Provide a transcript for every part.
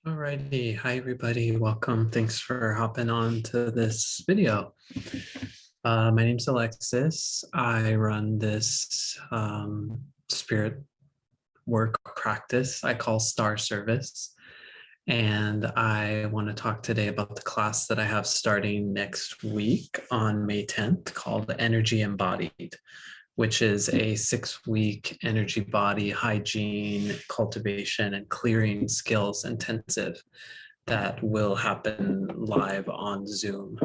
Alrighty, hi everybody, welcome. Thanks for hopping on to this video. My name's Alexis. I run this spirit work practice I call Star Service. And I want to talk today about the class that I have starting next week on May 10th called Energy Embodied, which is a 6-week energy body hygiene, cultivation, and clearing skills intensive that will happen live on Zoom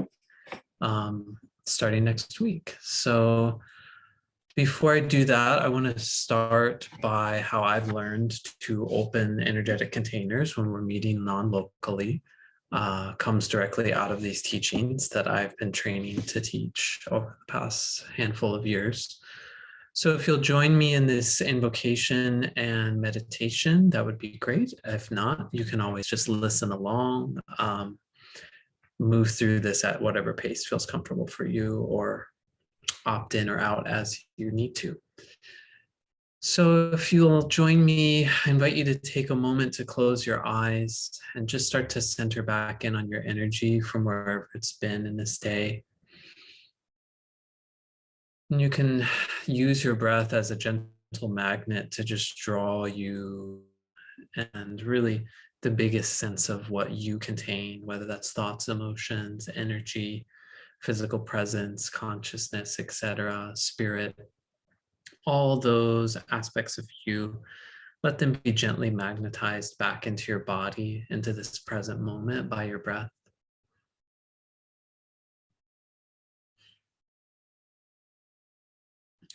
starting next week. So before I do that, I want to start by how I've learned to open energetic containers when we're meeting non-locally. Comes directly out of these teachings that I've been training to teach over the past handful of years. So if you'll join me in this invocation and meditation, that would be great. If not, you can always just listen along, move through this at whatever pace feels comfortable for you, or opt in or out as you need to. So if you'll join me, I invite you to take a moment to close your eyes and just start to center back in on your energy from wherever it's been in this day. And you can use your breath as a gentle magnet to just draw you, and really the biggest sense of what you contain, whether that's thoughts, emotions, energy, physical presence, consciousness, etc., spirit, all those aspects of you, let them be gently magnetized back into your body, into this present moment by your breath.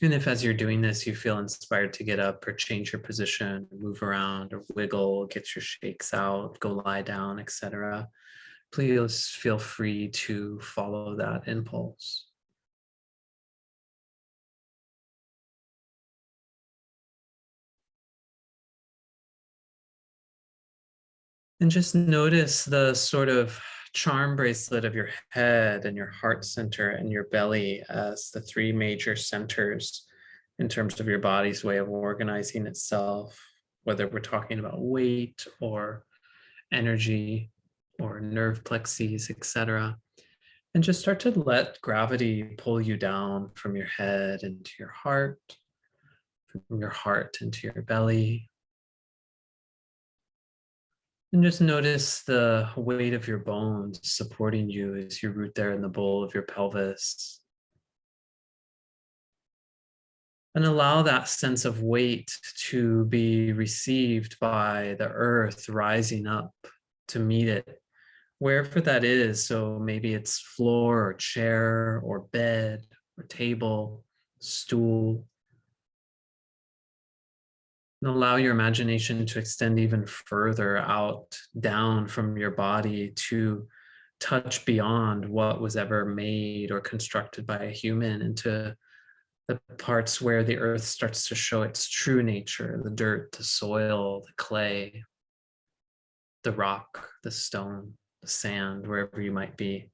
And if as you're doing this, you feel inspired to get up or change your position, move around or wiggle, get your shakes out, go lie down, etc., please feel free to follow that impulse. And just notice the sort of charm bracelet of your head and your heart center and your belly as the three major centers in terms of your body's way of organizing itself, whether we're talking about weight or energy or nerve plexes, etc. And just start to let gravity pull you down from your head into your heart, from your heart into your belly. And just notice the weight of your bones supporting you as you root there in the bowl of your pelvis. And allow that sense of weight to be received by the earth rising up to meet it, wherever that is. So maybe it's floor or chair or bed or table, stool. And allow your imagination to extend even further out, down from your body to touch beyond what was ever made or constructed by a human into the parts where the earth starts to show its true nature, the dirt, the soil, the clay, the rock, the stone, the sand, wherever you might be.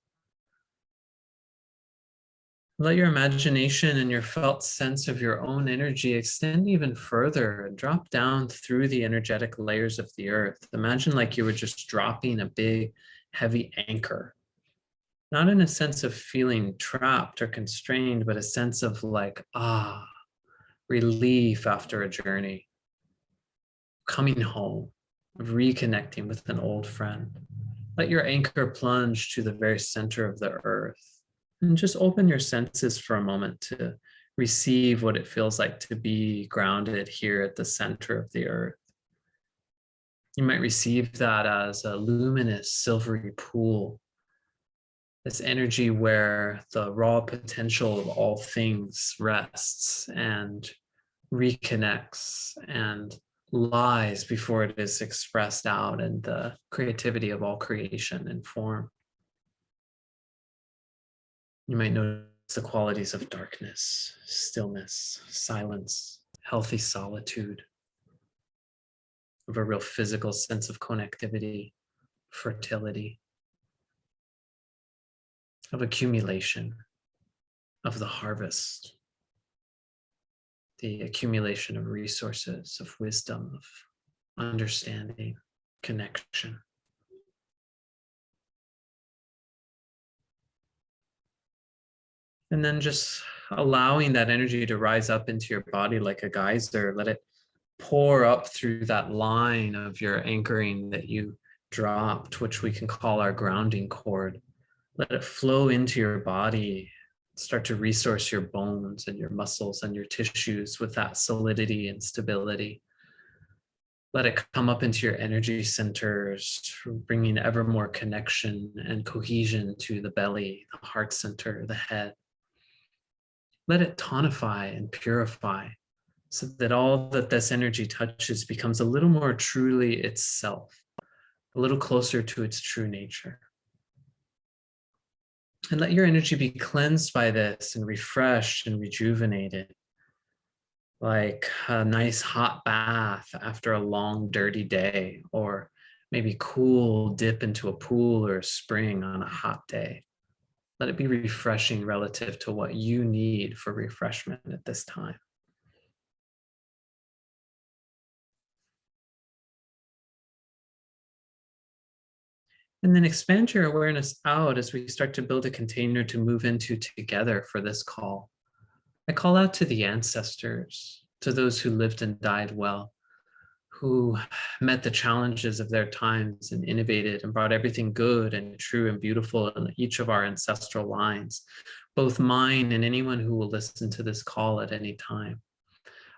Let your imagination and your felt sense of your own energy extend even further and drop down through the energetic layers of the earth. Imagine like you were just dropping a big, heavy anchor, not in a sense of feeling trapped or constrained, but a sense of like, relief after a journey, coming home, reconnecting with an old friend. Let your anchor plunge to the very center of the earth. And just open your senses for a moment to receive what it feels like to be grounded here at the center of the earth. You might receive that as a luminous silvery pool, this energy where the raw potential of all things rests and reconnects and lies before it is expressed out in the creativity of all creation and form. You might notice the qualities of darkness, stillness, silence, healthy solitude, of a real physical sense of connectivity, fertility, of accumulation, of the harvest, the accumulation of resources, of wisdom, of understanding, connection. And then just allowing that energy to rise up into your body like a geyser. Let it pour up through that line of your anchoring that you dropped, which we can call our grounding cord. Let it flow into your body. Start to resource your bones and your muscles and your tissues with that solidity and stability. Let it come up into your energy centers, bringing ever more connection and cohesion to the belly, the heart center, the head. Let it tonify and purify so that all that this energy touches becomes a little more truly itself, a little closer to its true nature. And let your energy be cleansed by this and refreshed and rejuvenated, like a nice hot bath after a long, dirty day, or maybe cool dip into a pool or a spring on a hot day. Let it be refreshing relative to what you need for refreshment at this time. And then expand your awareness out as we start to build a container to move into together for this call. I call out to the ancestors, to those who lived and died well, who met the challenges of their times and innovated and brought everything good and true and beautiful in each of our ancestral lines, both mine and anyone who will listen to this call at any time.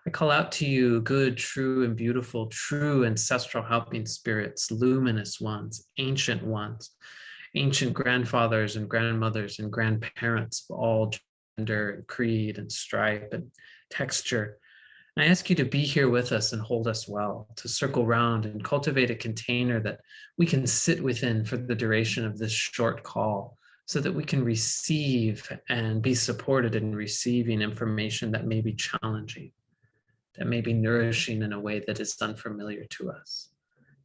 I call out to you, good, true, and beautiful, true ancestral helping spirits, luminous ones, ancient grandfathers and grandmothers and grandparents of all gender and creed and stripe and texture. And I ask you to be here with us and hold us well, to circle round and cultivate a container that we can sit within for the duration of this short call, so that we can receive and be supported in receiving information that may be challenging, that may be nourishing in a way that is unfamiliar to us,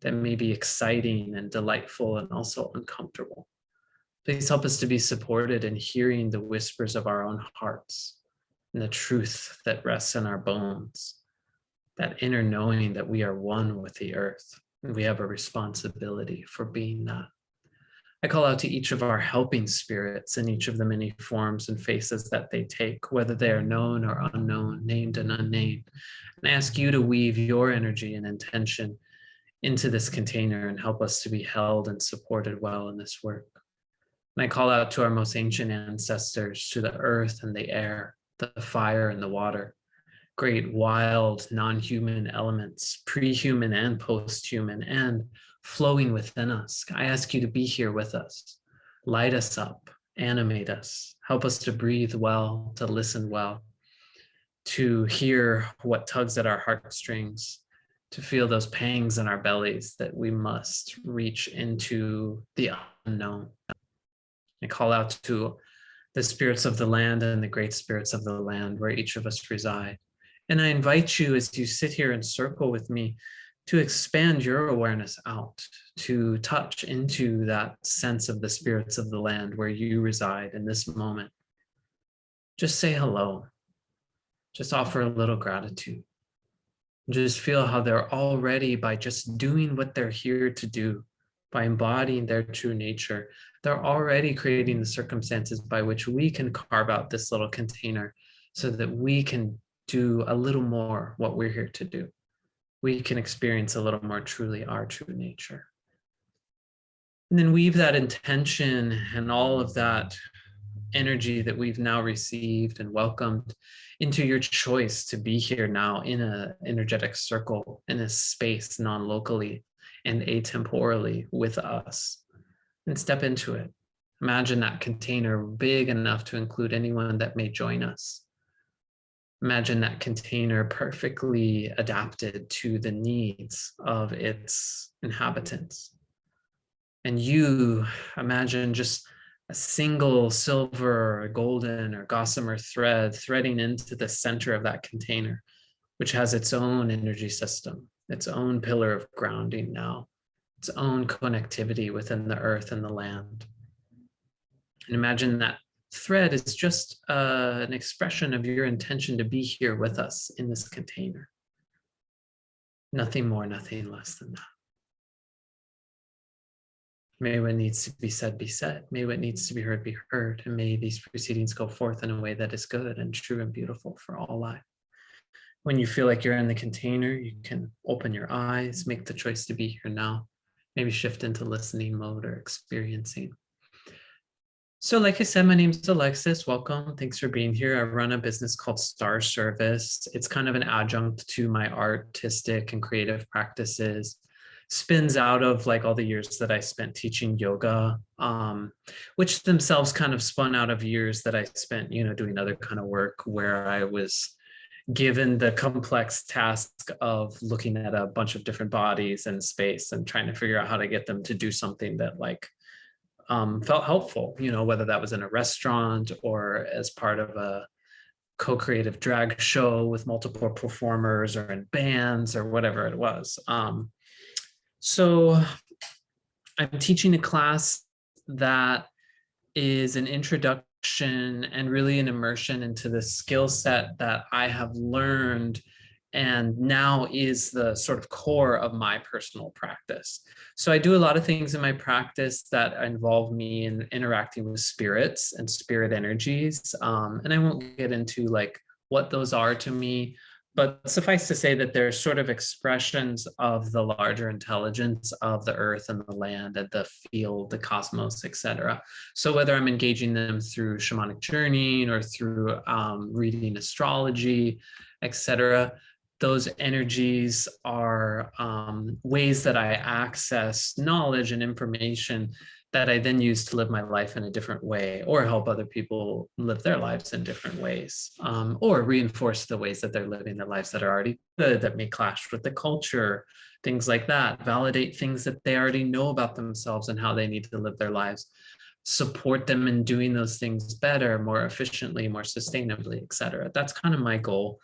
that may be exciting and delightful and also uncomfortable. Please help us to be supported in hearing the whispers of our own hearts and the truth that rests in our bones, that inner knowing that we are one with the earth and we have a responsibility for being that. I call out to each of our helping spirits in each of the many forms and faces that they take, whether they are known or unknown, named and unnamed. And I ask you to weave your energy and intention into this container and help us to be held and supported well in this work. And I call out to our most ancient ancestors, to the earth and the air, the fire and the water, great wild non-human elements, pre-human and post-human, and flowing within us. I ask you to be here with us, light us up, animate us, help us to breathe well, to listen well, to hear what tugs at our heartstrings, to feel those pangs in our bellies that we must reach into the unknown. I call out to the spirits of the land and the great spirits of the land where each of us reside. And I invite you, as you sit here and circle with me, to expand your awareness out, to touch into that sense of the spirits of the land where you reside in this moment. Just say hello. Just offer a little gratitude. Just feel how they're already, by just doing what they're here to do, by embodying their true nature, they're already creating the circumstances by which we can carve out this little container so that we can do a little more what we're here to do. We can experience a little more truly our true nature. And then weave that intention and all of that energy that we've now received and welcomed into your choice to be here now in an energetic circle, in a space non-locally and atemporally with us, and step into it. Imagine that container big enough to include anyone that may join us. Imagine that container perfectly adapted to the needs of its inhabitants. And you imagine just a single silver or golden or gossamer thread threading into the center of that container, which has its own energy system, its own pillar of grounding now, its own connectivity within the earth and the land. And imagine that thread is just an expression of your intention to be here with us in this container. Nothing more, nothing less than that. May what needs to be said be said. May what needs to be heard be heard. And may these proceedings go forth in a way that is good and true and beautiful for all life. When you feel like you're in the container, you can open your eyes, make the choice to be here now, maybe shift into listening mode or experiencing. So like I said, my name's Alexis. Welcome. Thanks for being here. I run a business called Star Service. It's kind of an adjunct to my artistic and creative practices. Spins out of like all the years that I spent teaching yoga, which themselves kind of spun out of years that I spent, doing other kind of work where I was given the complex task of looking at a bunch of different bodies in space and trying to figure out how to get them to do something that felt helpful, whether that was in a restaurant or as part of a co-creative drag show with multiple performers or in bands or whatever it was. So I'm teaching a class that is an introduction and really an immersion into the skill set that I have learned and now is the sort of core of my personal practice. So I do a lot of things in my practice that involve me in interacting with spirits and spirit energies. And I won't get into like what those are to me, but suffice to say that they're sort of expressions of the larger intelligence of the earth and the land and the field, the cosmos, etc. So whether I'm engaging them through shamanic journeying or through reading astrology, etc., those energies are ways that I access knowledge and information that I then use to live my life in a different way or help other people live their lives in different ways, or reinforce the ways that they're living their lives that are already good, that may clash with the culture, things like that, validate things that they already know about themselves and how they need to live their lives, support them in doing those things better, more efficiently, more sustainably, etc. That's kind of my goal.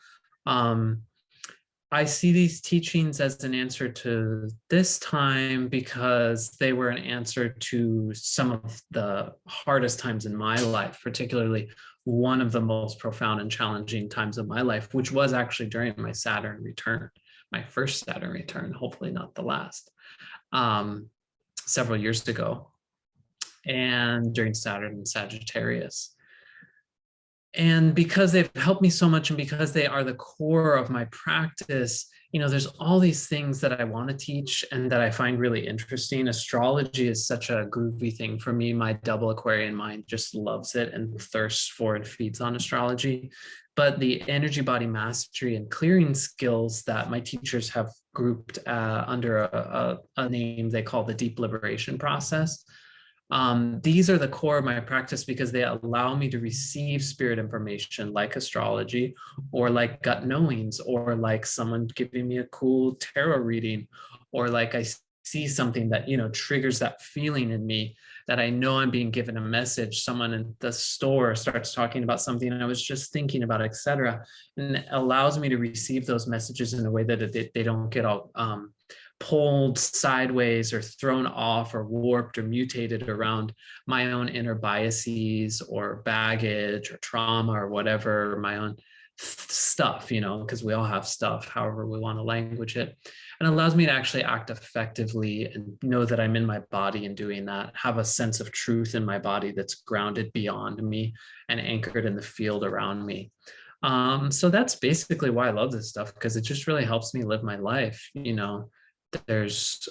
I see these teachings as an answer to this time because they were an answer to some of the hardest times in my life, particularly one of the most profound and challenging times of my life, which was actually during my Saturn return, my first Saturn return, hopefully not the last, several years ago, and during Saturn and Sagittarius. And because they've helped me so much and because they are the core of my practice, there's all these things that I want to teach and that I find really interesting. Astrology is such a groovy thing for me. My double Aquarian mind just loves it and thirsts for and feeds on astrology. But the energy body mastery and clearing skills that my teachers have grouped under a name they call the deep liberation process. These are the core of my practice because they allow me to receive spirit information like astrology or like gut knowings or like someone giving me a cool tarot reading or like I see something that, triggers that feeling in me that I know I'm being given a message. Someone in the store starts talking about something I was just thinking about, etc. And it allows me to receive those messages in a way that they don't get all pulled sideways or thrown off or warped or mutated around my own inner biases or baggage or trauma or whatever, my own stuff, because we all have stuff, however we want to language it. And allows me to actually act effectively and know that I'm in my body and doing that, have a sense of truth in my body that's grounded beyond me and anchored in the field around me. So that's basically why I love this stuff, because it just really helps me live my life. There's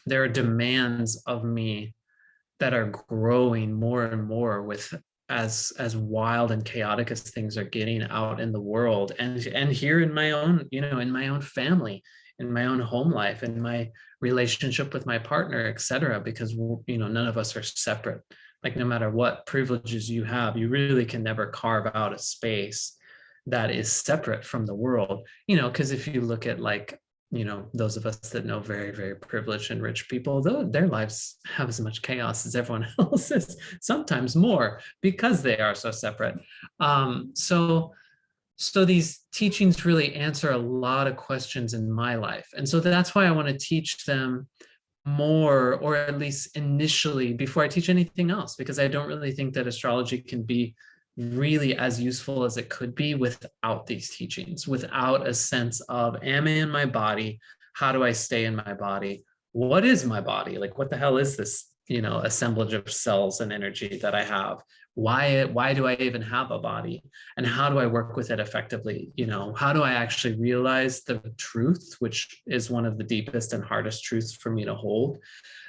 there are demands of me that are growing more and more with as wild and chaotic as things are getting out in the world and here in my own, in my own family, in my own home life, in my relationship with my partner, etc. Because none of us are separate. Like no matter what privileges you have, you really can never carve out a space that is separate from the world, because if you look at those of us that know very, very privileged and rich people, their lives have as much chaos as everyone else's, sometimes more, because they are so separate. So these teachings really answer a lot of questions in my life. And so that's why I want to teach them more, or at least initially, before I teach anything else, because I don't really think that astrology can be really as useful as it could be without these teachings, without a sense of, am I in my body? How do I stay in my body? what is my body? Like, what the hell is this, assemblage of cells and energy that I have? Why do I even have a body? And how do I work with it effectively? How do I actually realize the truth, which is one of the deepest and hardest truths for me to hold,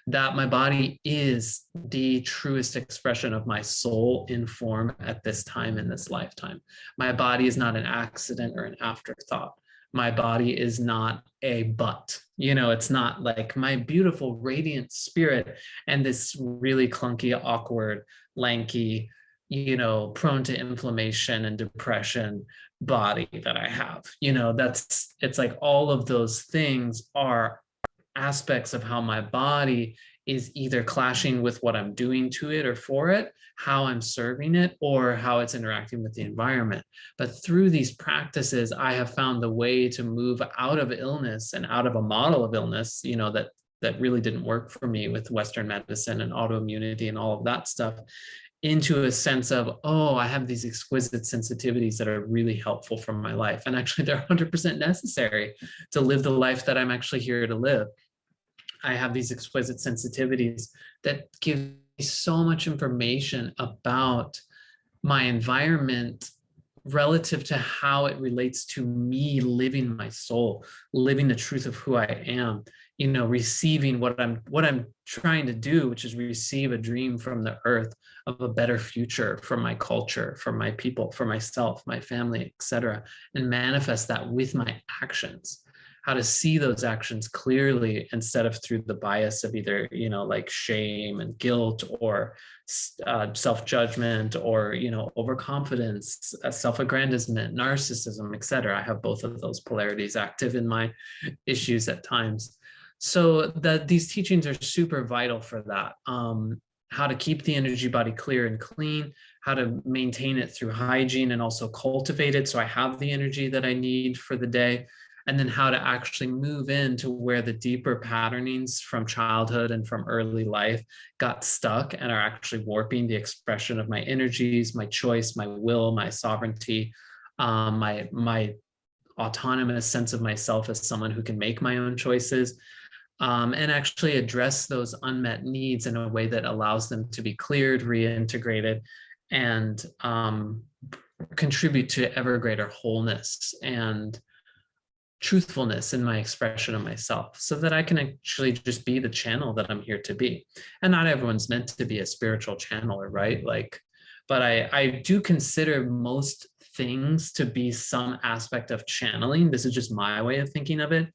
that my body is the truest expression of my soul in form at this time in this lifetime. My body is not an accident or an afterthought. My body is not a but. It's not like my beautiful, radiant spirit and this really clunky, awkward, lanky, prone to inflammation and depression body that I have. It's like all of those things are aspects of how my body is either clashing with what I'm doing to it or for it, how I'm serving it, or how it's interacting with the environment. But through these practices, I have found the way to move out of illness and out of a model of illness, that really didn't work for me with Western medicine and autoimmunity and all of that stuff, into a sense of, oh, I have these exquisite sensitivities that are really helpful for my life. And actually, they're 100% necessary to live the life that I'm actually here to live. I have these exquisite sensitivities that give me so much information about my environment relative to how it relates to me living my soul, living the truth of who I am, receiving what I'm trying to do, which is receive a dream from the earth of a better future for my culture, for my people, for myself, my family, etc., and manifest that with my actions. How to see those actions clearly instead of through the bias of either, like shame and guilt, or self-judgment, or, overconfidence, self-aggrandizement, narcissism, etc. I have both of those polarities active in my issues at times. So these teachings are super vital for that. How to keep the energy body clear and clean, how to maintain it through hygiene and also cultivate it so I have the energy that I need for the day. And then how to actually move into where the deeper patternings from childhood and from early life got stuck and are actually warping the expression of my energies, my choice, my will, my sovereignty, my autonomous sense of myself as someone who can make my own choices, and actually address those unmet needs in a way that allows them to be cleared, reintegrated, and contribute to ever greater wholeness and truthfulness in my expression of myself, so that I can actually just be the channel that I'm here to be. And not everyone's meant to be a spiritual channeler, right? But I do consider most things to be some aspect of channeling. This is just my way of thinking of it.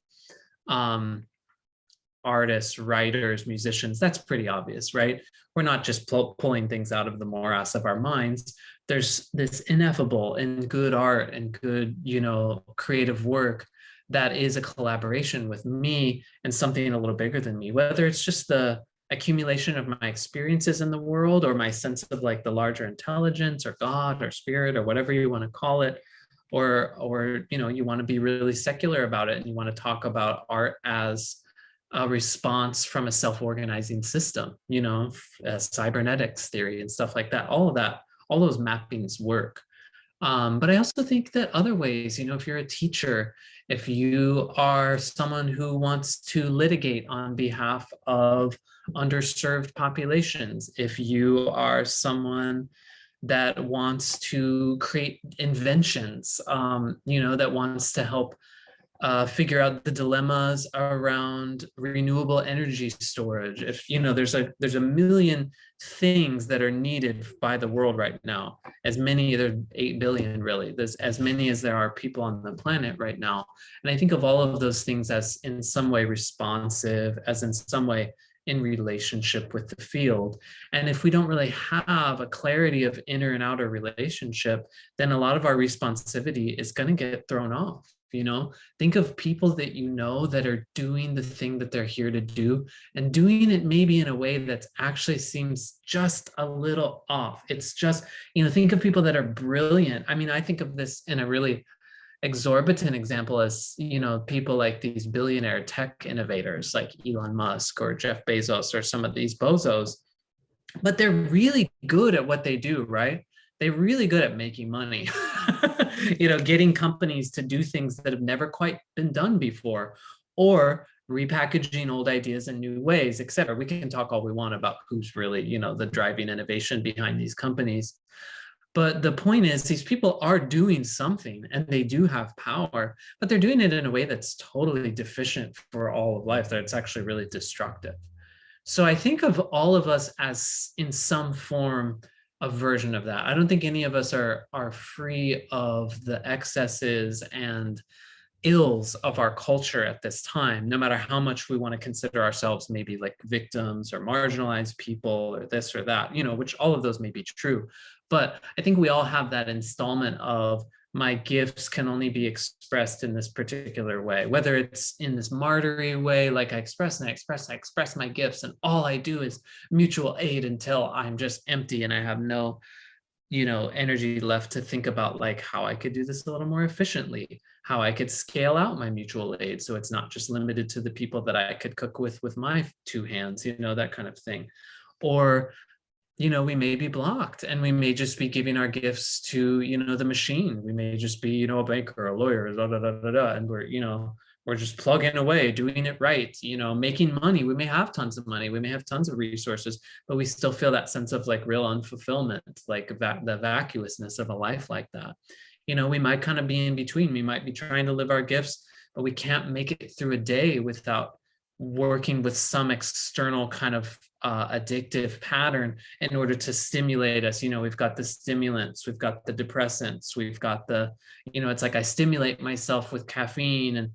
Artists, writers, musicians, that's pretty obvious, right? We're not just pulling things out of the morass of our minds. There's this ineffable and good art and good, creative work that is a collaboration with me and something a little bigger than me, whether it's just the accumulation of my experiences in the world, or my sense of like the larger intelligence or God or spirit or whatever you want to call it, or you want to be really secular about it and you want to talk about art as a response from a self-organizing system, cybernetics theory and stuff like that. All of that, all those mappings work. But I also think that other ways, if you're a teacher, if you are someone who wants to litigate on behalf of underserved populations, if you are someone that wants to create inventions, that wants to help figure out the dilemmas around renewable energy storage. If there's a million things that are needed by the world right now, as many, there are 8 billion really, there's as many as there are people on the planet right now. And I think of all of those things as in some way responsive, as in some way in relationship with the field. And if we don't really have a clarity of inner and outer relationship, then a lot of our responsivity is going to get thrown off. Think of people that that are doing the thing that they're here to do, and doing it maybe in a way that actually seems just a little off. It's just, think of people that are brilliant. I mean, I think of this in a really exorbitant example as, people like these billionaire tech innovators like Elon Musk or Jeff Bezos or some of these bozos, but they're really good at what they do, right? They're really good at making money, getting companies to do things that have never quite been done before, or repackaging old ideas in new ways, et cetera. We can talk all we want about who's really, the driving innovation behind these companies. But the point is, these people are doing something and they do have power, but they're doing it in a way that's totally deficient for all of life, that it's actually really destructive. So I think of all of us as in some form a version of that. I don't think any of us are free of the excesses and ills of our culture at this time, no matter how much we want to consider ourselves maybe like victims or marginalized people or this or that, which all of those may be true. But I think we all have that installment of my gifts can only be expressed in this particular way, whether it's in this martyry way, like I express and I express, I express my gifts, and all I do is mutual aid until I'm just empty and I have no energy left to think about like how I could do this a little more efficiently, how I could scale out my mutual aid so it's not just limited to the people that I could cook with my two hands, that kind of thing. Or we may be blocked and we may just be giving our gifts to the machine. We may just be a banker, a lawyer, and we're just plugging away, doing it right, making money. We may have tons of money, we may have tons of resources, but we still feel that sense of like real unfulfillment, like the vacuousness of a life like that. We might kind of be in between. We might be trying to live our gifts, but we can't make it through a day without working with some external kind of addictive pattern in order to stimulate us. We've got the stimulants, we've got the depressants, we've got the, it's like I stimulate myself with caffeine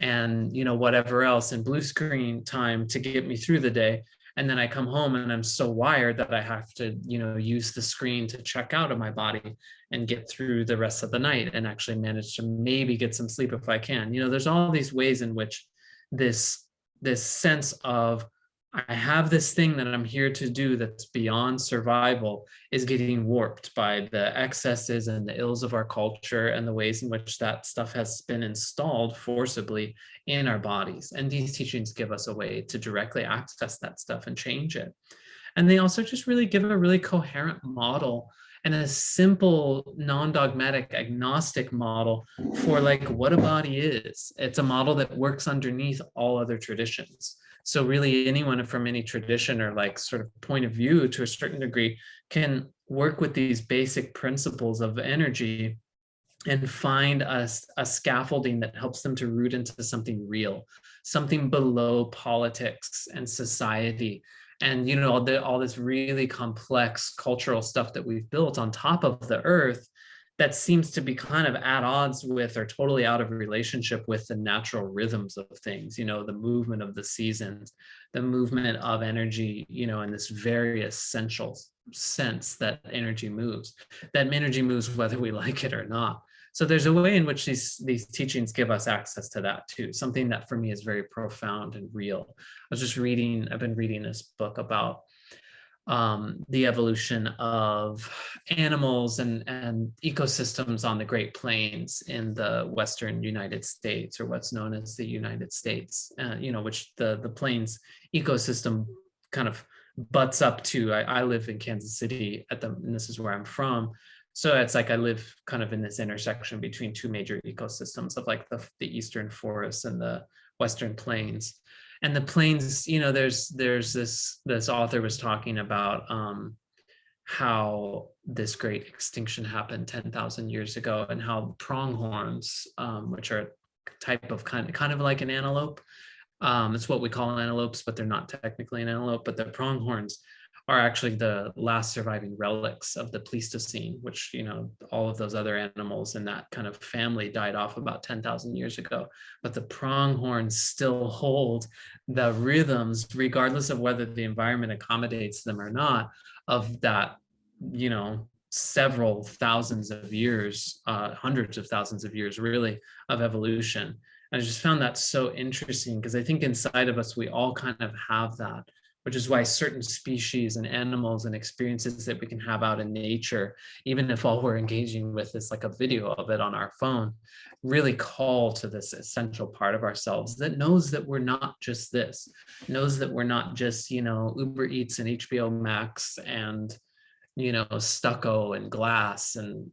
and whatever else, and blue screen time to get me through the day. And then I come home and I'm so wired that I have to, use the screen to check out of my body and get through the rest of the night and actually manage to maybe get some sleep if I can. There's all these ways in which this sense of I have this thing that I'm here to do that's beyond survival is getting warped by the excesses and the ills of our culture and the ways in which that stuff has been installed forcibly in our bodies. And these teachings give us a way to directly access that stuff and change it. And they also just really give a really coherent model and a simple, non-dogmatic, agnostic model for like what a body is. It's a model that works underneath all other traditions. So really anyone from any tradition or like sort of point of view to a certain degree can work with these basic principles of energy and find a scaffolding that helps them to root into something real, something below politics and society. And all this really complex cultural stuff that we've built on top of the earth that seems to be kind of at odds with or totally out of relationship with the natural rhythms of things, the movement of the seasons, the movement of energy, in this very essential sense that energy moves whether we like it or not. So there's a way in which these teachings give us access to that too, something that for me is very profound and real. I've been reading this book about the evolution of animals and ecosystems on the Great Plains in the Western United States, or what's known as the United States, which the plains ecosystem kind of butts up to. I live in Kansas City and this is where I'm from. So it's like I live kind of in this intersection between two major ecosystems of like the eastern forests and the Western plains. And the plains, there's this author was talking about how this great extinction happened 10,000 years ago, and how pronghorns, which are a type of kind of like an antelope. It's what we call antelopes, but they're not technically an antelope. But the pronghorns are actually the last surviving relics of the Pleistocene, which, all of those other animals in that kind of family died off about 10,000 years ago. But the pronghorns still hold the rhythms, regardless of whether the environment accommodates them or not, of that, several thousands of years, hundreds of thousands of years, really, of evolution. And I just found that so interesting because I think inside of us, we all kind of have that, which is why certain species and animals and experiences that we can have out in nature, even if all we're engaging with is like a video of it on our phone, really call to this essential part of ourselves that knows that we're not just this, knows that we're not just, Uber Eats and HBO Max and, stucco and glass and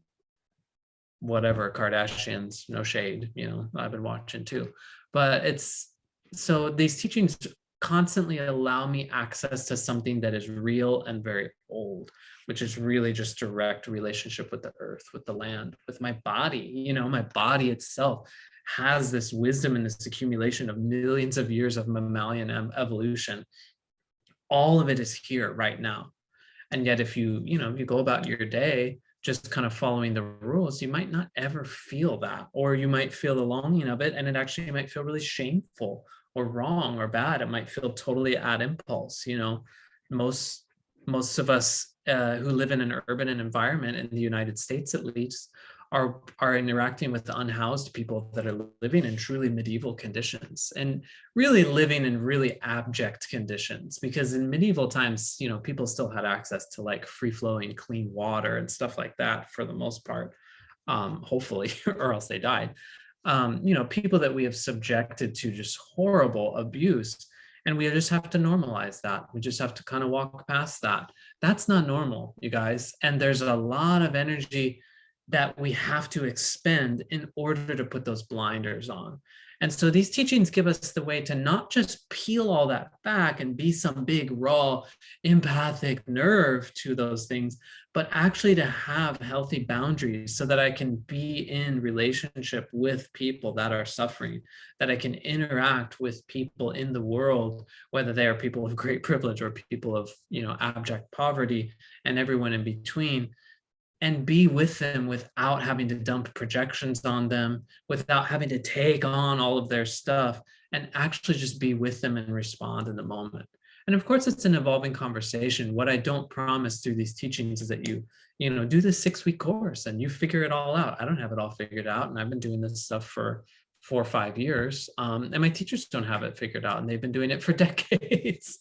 whatever, Kardashians, no shade, I've been watching too. But it's So these teachings constantly allow me access to something that is real and very old, which is really just direct relationship with the earth, with the land, with my body. My body itself has this wisdom and this accumulation of millions of years of mammalian evolution. All of it is here right now. And yet if you go about your day just kind of following the rules, you might not ever feel that, or you might feel the longing of it, and it actually might feel really shameful or wrong or bad. It might feel totally at impulse. Most of us who live in an urban environment in the United States, at least, are interacting with unhoused people that are living in truly medieval conditions, and really living in really abject conditions, because in medieval times, people still had access to like free flowing clean water and stuff like that for the most part, hopefully, or else they died. People that we have subjected to just horrible abuse, and we just have to normalize that. We just have to kind of walk past that. That's not normal, you guys. And there's a lot of energy that we have to expend in order to put those blinders on. And so these teachings give us the way to not just peel all that back and be some big, raw, empathic nerve to those things, but actually to have healthy boundaries so that I can be in relationship with people that are suffering, that I can interact with people in the world, whether they are people of great privilege or people of, abject poverty, and everyone in between, and be with them without having to dump projections on them, without having to take on all of their stuff, and actually just be with them and respond in the moment. And of course, it's an evolving conversation. What I don't promise through these teachings is that you do the 6-week course and you figure it all out. I don't have it all figured out, and I've been doing this stuff for 4 or 5 years, and my teachers don't have it figured out, and they've been doing it for decades.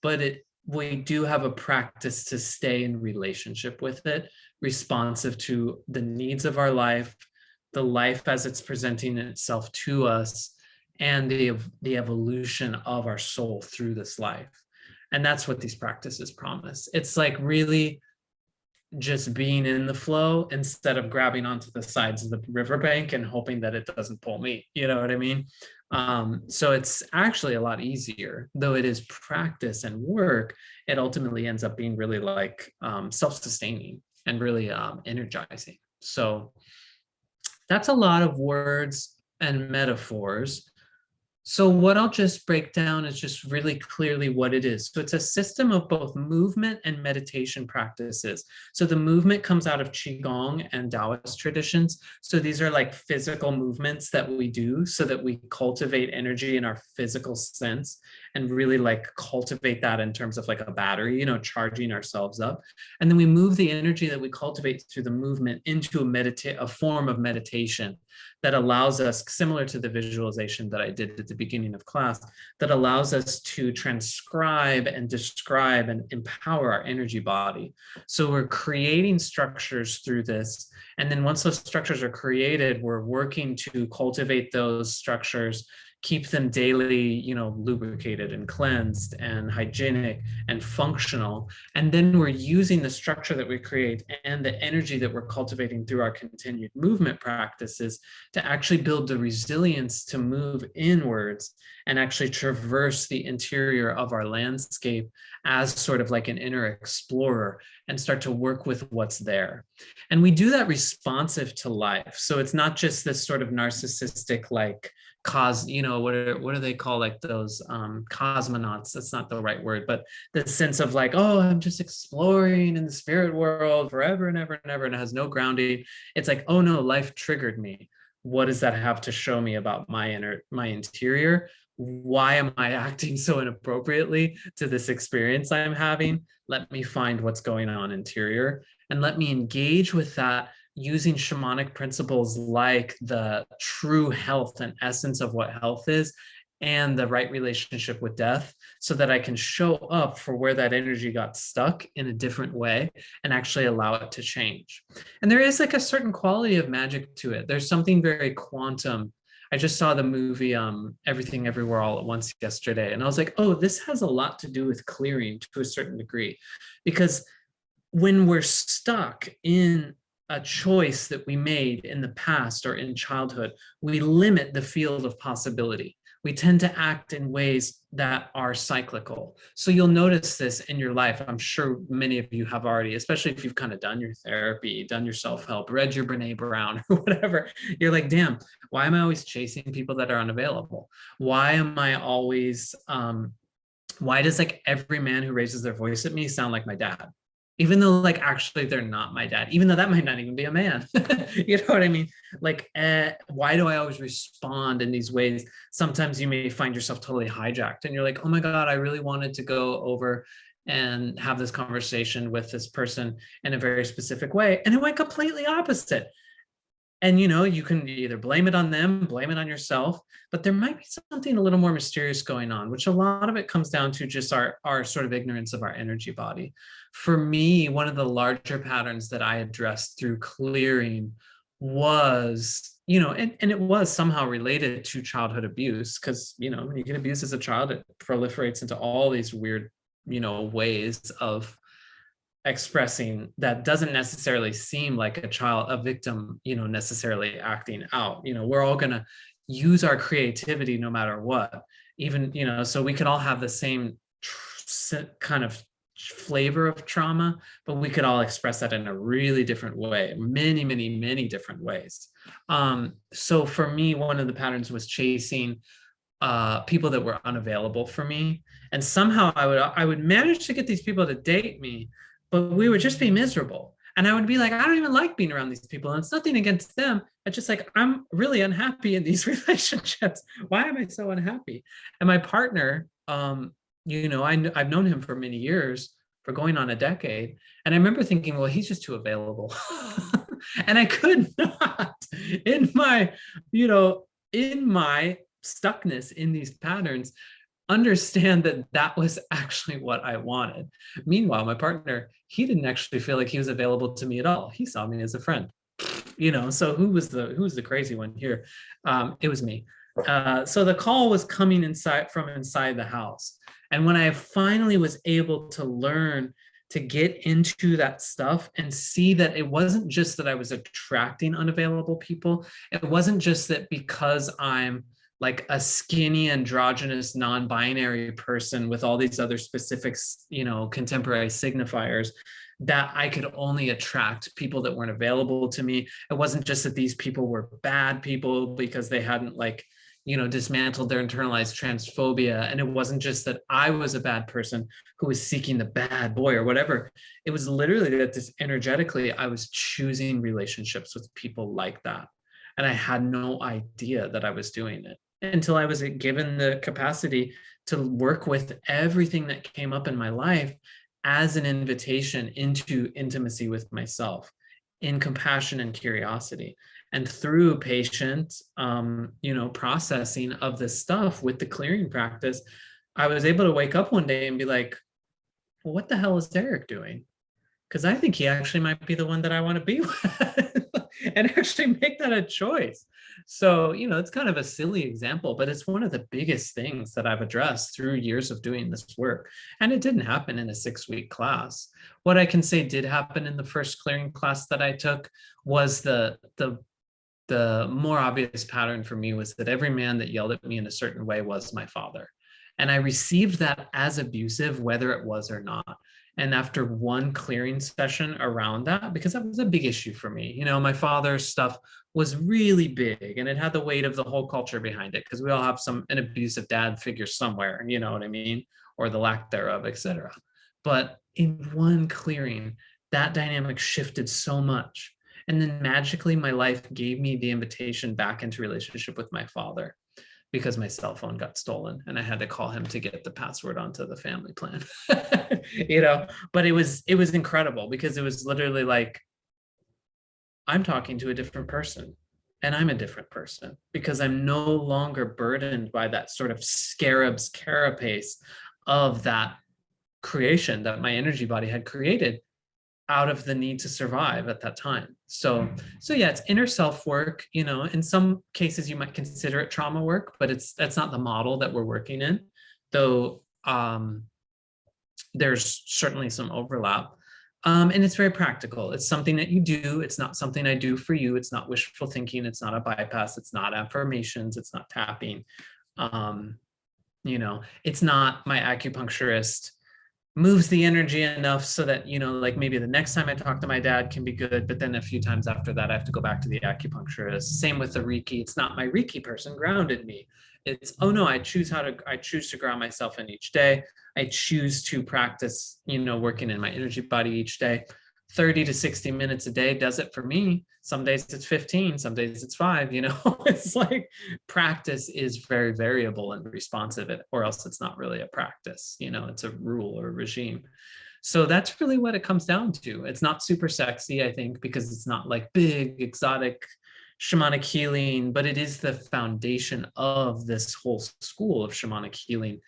But we do have a practice to stay in relationship with it, responsive to the needs of our life, the life as it's presenting itself to us, and the evolution of our soul through this life. And that's what these practices promise. It's like really just being in the flow instead of grabbing onto the sides of the riverbank and hoping that it doesn't pull me. You know what I mean? So it's actually a lot easier, though it is practice and work. It ultimately ends up being really like self-sustaining and really energizing. So that's a lot of words and metaphors. So what I'll just break down is just really clearly what it is. So it's a system of both movement and meditation practices. So the movement comes out of Qigong and Taoist traditions. So these are like physical movements that we do so that we cultivate energy in our physical sense and really like cultivate that in terms of like a battery, charging ourselves up. And then we move the energy that we cultivate through the movement into a form of meditation that allows us, similar to the visualization that I did at the beginning of class, that allows us to transcribe and describe and empower our energy body. So we're creating structures through this. And then once those structures are created, we're working to cultivate those structures, keep them daily, lubricated and cleansed and hygienic and functional. And then we're using the structure that we create and the energy that we're cultivating through our continued movement practices to actually build the resilience to move inwards and actually traverse the interior of our landscape as sort of like an inner explorer and start to work with what's there. And we do that responsive to life. So it's not just this sort of narcissistic, like, what do they call like those cosmonauts? That's not the right word, but the sense of like, oh, I'm just exploring in the spirit world forever and ever and ever, and it has no grounding. It's like, oh no, life triggered me. What does that have to show me about my interior? Why am I acting so inappropriately to this experience I'm having? Let me find what's going on interior and let me engage with that using shamanic principles like the true health and essence of what health is and the right relationship with death, so that I can show up for where that energy got stuck in a different way and actually allow it to change. And there is like a certain quality of magic to it. There's something very quantum. I just saw the movie Everything Everywhere All at Once yesterday, and I was like, oh, this has a lot to do with clearing to a certain degree, because when we're stuck in a choice that we made in the past or in childhood, we limit the field of possibility. we tend to act in ways that are cyclical. So you'll notice this in your life. I'm sure many of you have already, especially if you've kind of done your therapy, done your self-help, read your Brene Brown or whatever. You're like, damn, why am I always chasing people that are unavailable? Why am I always, why does like every man who raises their voice at me sound like my dad? Even though like actually they're not my dad, even though that might not even be a man. You know what I mean? Like, why do I always respond in these ways? Sometimes you may find yourself totally hijacked and you're like, oh my God, I really wanted to go over and have this conversation with this person in a very specific way. And it went completely opposite. And you can either blame it on them, blame it on yourself, but there might be something a little more mysterious going on, which a lot of it comes down to just our sort of ignorance of our energy body. For me, one of the larger patterns that I addressed through clearing was, and it was somehow related to childhood abuse, because when you get abused as a child, it proliferates into all these weird ways of expressing that doesn't necessarily seem like a victim, necessarily acting out. We're all going to use our creativity no matter what, even, so we could all have the same kind of flavor of trauma, but we could all express that in a really different way, many, many, many different ways. So for me, one of the patterns was chasing people that were unavailable for me. And somehow I would manage to get these people to date me, but we would just be miserable. And I would be like, I don't even like being around these people. And it's nothing against them. It's just like, I'm really unhappy in these relationships. Why am I so unhappy? And my partner, I've known him for many years, for going on a decade. And I remember thinking, well, he's just too available. And I could not, in my stuckness in these patterns, understand that that was actually what I wanted. Meanwhile, my partner, he didn't actually feel like he was available to me at all. He saw me as a friend, so who was the crazy one here? It was me. So the call was coming from inside the house. And when I finally was able to learn to get into that stuff and see that it wasn't just that I was attracting unavailable people. It wasn't just that because I'm like a skinny, androgynous, non-binary person with all these other specifics, contemporary signifiers, that I could only attract people that weren't available to me. It wasn't just that these people were bad people because they hadn't dismantled their internalized transphobia. And it wasn't just that I was a bad person who was seeking the bad boy or whatever. It was literally that this energetically, I was choosing relationships with people like that. And I had no idea that I was doing it until I was given the capacity to work with everything that came up in my life as an invitation into intimacy with myself, in compassion and curiosity. And through patient, processing of this stuff with the clearing practice, I was able to wake up one day and be like, well, what the hell is Derek doing? Because I think he actually might be the one that I want to be with and actually make that a choice. So, it's kind of a silly example, but it's one of the biggest things that I've addressed through years of doing this work. And it didn't happen in a 6-week class. What I can say did happen in the first clearing class that I took was the more obvious pattern for me was that every man that yelled at me in a certain way was my father. And I received that as abusive, whether it was or not. And after one clearing session around that, because that was a big issue for me, my father's stuff was really big and it had the weight of the whole culture behind it, because we all have an abusive dad figure somewhere, you know what I mean? Or the lack thereof, etc. But in one clearing, that dynamic shifted so much. And then magically, my life gave me the invitation back into relationship with my father, because my cell phone got stolen and I had to call him to get the password onto the family plan. But it was incredible, because it was literally like, I'm talking to a different person and I'm a different person, because I'm no longer burdened by that sort of scarab's carapace of that creation that my energy body had created out of the need to survive at that time. So yeah, it's inner self work. In some cases you might consider it trauma work, but that's not the model that we're working in, though. There's certainly some overlap, and it's very practical. It's something that you do. It's not something I do for you. It's not wishful thinking. It's not a bypass. It's not affirmations. It's not tapping. It's not my acupuncturist moves the energy enough so that, like maybe the next time I talk to my dad can be good, but then a few times after that I have to go back to the acupuncturist. Same with the Reiki. It's not my Reiki person grounded me. It's, oh no, I choose to ground myself in each day. I choose to practice, working in my energy body each day. 30 to 60 minutes a day does it for me. Some days it's 15, some days it's 5, it's like practice is very variable and responsive, or else it's not really a practice, it's a rule or a regime. So that's really what it comes down to. It's not super sexy, I think, because it's not like big, exotic shamanic healing, but it is the foundation of this whole school of shamanic healing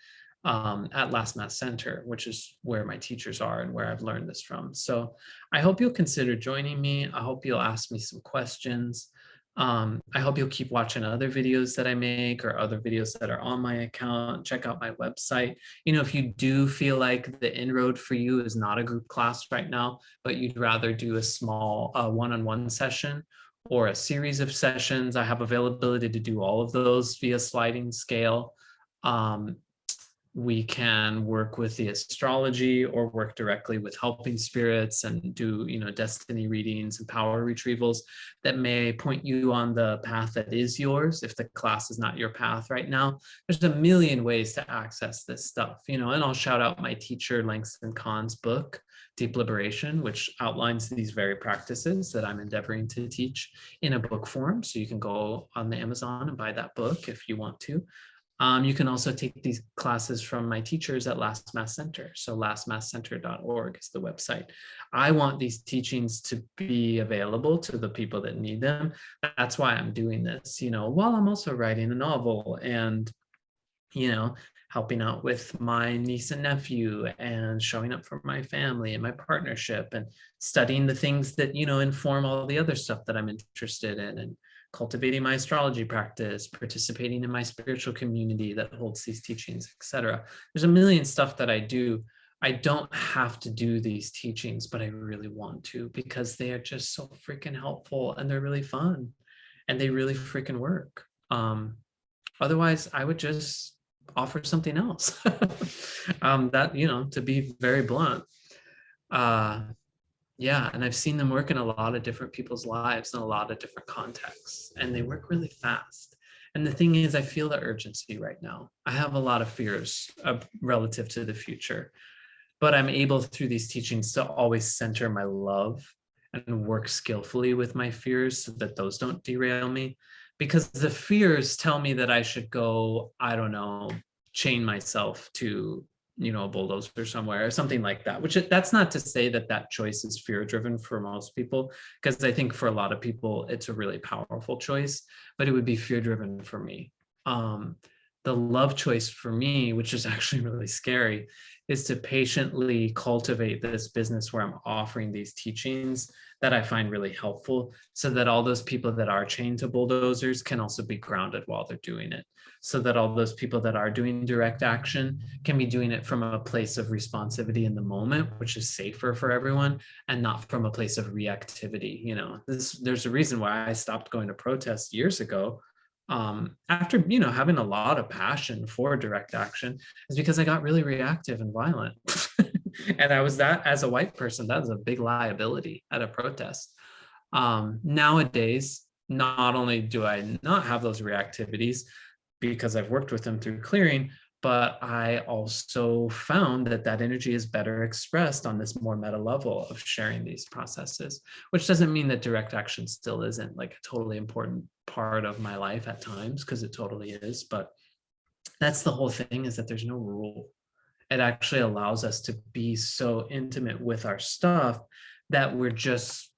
at Last Mass Center, which is where my teachers are and where I've learned this from. So I hope you'll consider joining me. I hope you'll ask me some questions. I hope you'll keep watching other videos that I make or other videos that are on my account. Check out my website. If you do feel like the inroad for you is not a group class right now, but you'd rather do a small one-on-one session or a series of sessions, I have availability to do all of those via sliding scale. We can work with the astrology or work directly with helping spirits and do, destiny readings and power retrievals that may point you on the path that is yours. If the class is not your path right now, there's a million ways to access this stuff, and I'll shout out my teacher Langston Kahn's book, Deep Liberation, which outlines these very practices that I'm endeavoring to teach in a book form. So you can go on the Amazon and buy that book if you want to. You can also take these classes from my teachers at Last Mass Center. So lastmasscenter.org is the website. I want these teachings to be available to the people that need them. That's why I'm doing this, while I'm also writing a novel and, helping out with my niece and nephew and showing up for my family and my partnership and studying the things that, inform all the other stuff that I'm interested in, and cultivating my astrology practice, participating in my spiritual community that holds these teachings, etc. There's a million stuff that I do. I don't have to do these teachings, but I really want to because they are just so freaking helpful and they're really fun and they really freaking work. Otherwise, I would just offer something else. To be very blunt. Yeah, and I've seen them work in a lot of different people's lives in a lot of different contexts, and they work really fast. And the thing is, I feel the urgency right now. I have a lot of fears relative to the future, but I'm able through these teachings to always center my love and work skillfully with my fears so that those don't derail me. Because the fears tell me that I should go, I don't know, chain myself to a bulldozer somewhere or something like that, which that's not to say that that choice is fear driven for most people, because I think for a lot of people it's a really powerful choice, but it would be fear driven for me. The love choice for me, which is actually really scary, is to patiently cultivate this business where I'm offering these teachings that I find really helpful so that all those people that are chained to bulldozers can also be grounded while they're doing it. So that all those people that are doing direct action can be doing it from a place of responsivity in the moment, which is safer for everyone, and not from a place of reactivity. There's a reason why I stopped going to protests years ago, after having a lot of passion for direct action, is because I got really reactive and violent. And I was that, as a white person, that was a big liability at a protest. Nowadays, not only do I not have those reactivities because I've worked with them through clearing, but I also found that that energy is better expressed on this more meta level of sharing these processes, which doesn't mean that direct action still isn't like a totally important part of my life at times, because it totally is. But that's the whole thing, is that there's no rule. It actually allows us to be so intimate with our stuff that we're just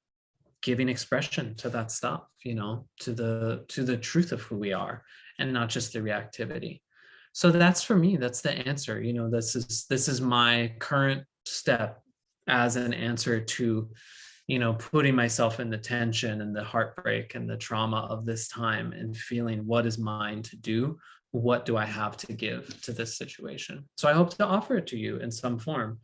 giving expression to that stuff, to the truth of who we are, and not just the reactivity. So that's, for me, that's the answer. This is my current step as an answer to, putting myself in the tension and the heartbreak and the trauma of this time and feeling what is mine to do. What do I have to give to this situation? So I hope to offer it to you in some form.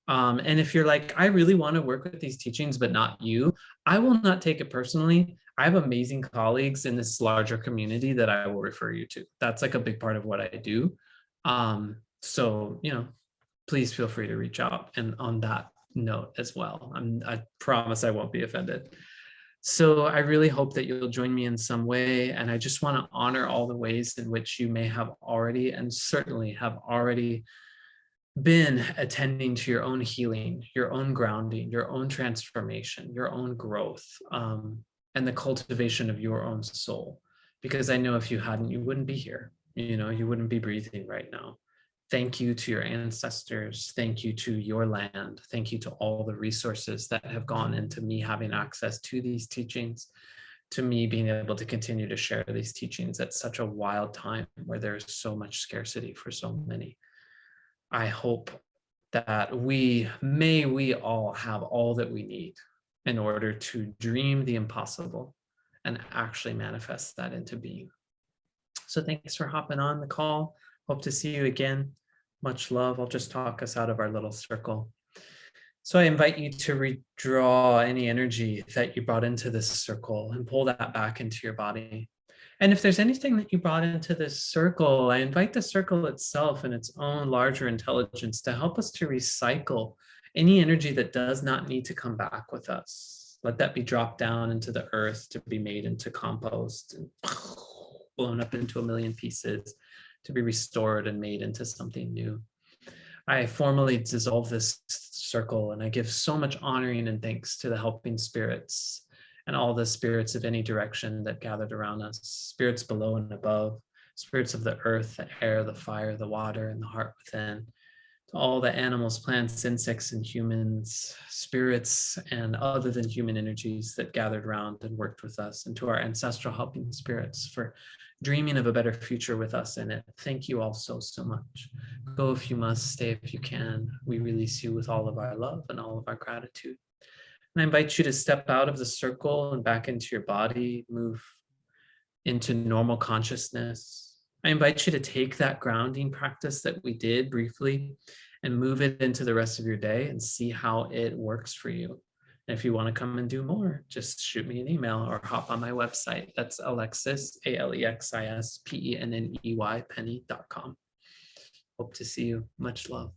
And if you're like, I really want to work with these teachings, but not you, I will not take it personally. I have amazing colleagues in this larger community that I will refer you to. That's like a big part of what I do. So, please feel free to reach out. And on that note as well, I promise I won't be offended. So I really hope that you'll join me in some way. And I just want to honor all the ways in which you may have already, and certainly have already, been attending to your own healing, your own grounding, your own transformation, your own growth, and the cultivation of your own soul. Because I know if you hadn't, you wouldn't be here. You wouldn't be breathing right now. Thank you to your ancestors. Thank you to your land. Thank you to all the resources that have gone into me having access to these teachings, to me being able to continue to share these teachings at such a wild time where there's so much scarcity for so many. I hope that we all have all that we need in order to dream the impossible and actually manifest that into being. So thanks for hopping on the call. Hope to see you again. Much love. I'll just talk us out of our little circle. So I invite you to redraw any energy that you brought into this circle and pull that back into your body. And if there's anything that you brought into this circle, I invite the circle itself and its own larger intelligence to help us to recycle any energy that does not need to come back with us. Let that be dropped down into the earth to be made into compost and blown up into a million pieces to be restored and made into something new. I formally dissolve this circle and I give so much honoring and thanks to the helping spirits and all the spirits of any direction that gathered around us, spirits below and above, spirits of the earth, the air, the fire, the water, and the heart within, to all the animals, plants, insects, and humans, spirits, and other than human energies that gathered around and worked with us, and to our ancestral helping spirits for dreaming of a better future with us in it. Thank you all so, so much. Go if you must, stay if you can. We release you with all of our love and all of our gratitude. And I invite you to step out of the circle and back into your body, move into normal consciousness. I invite you to take that grounding practice that we did briefly and move it into the rest of your day and see how it works for you. And if you want to come and do more, just shoot me an email or hop on my website. That's Alexis, ALEXIS, PENNEY, penny.com. Hope to see you. Much love.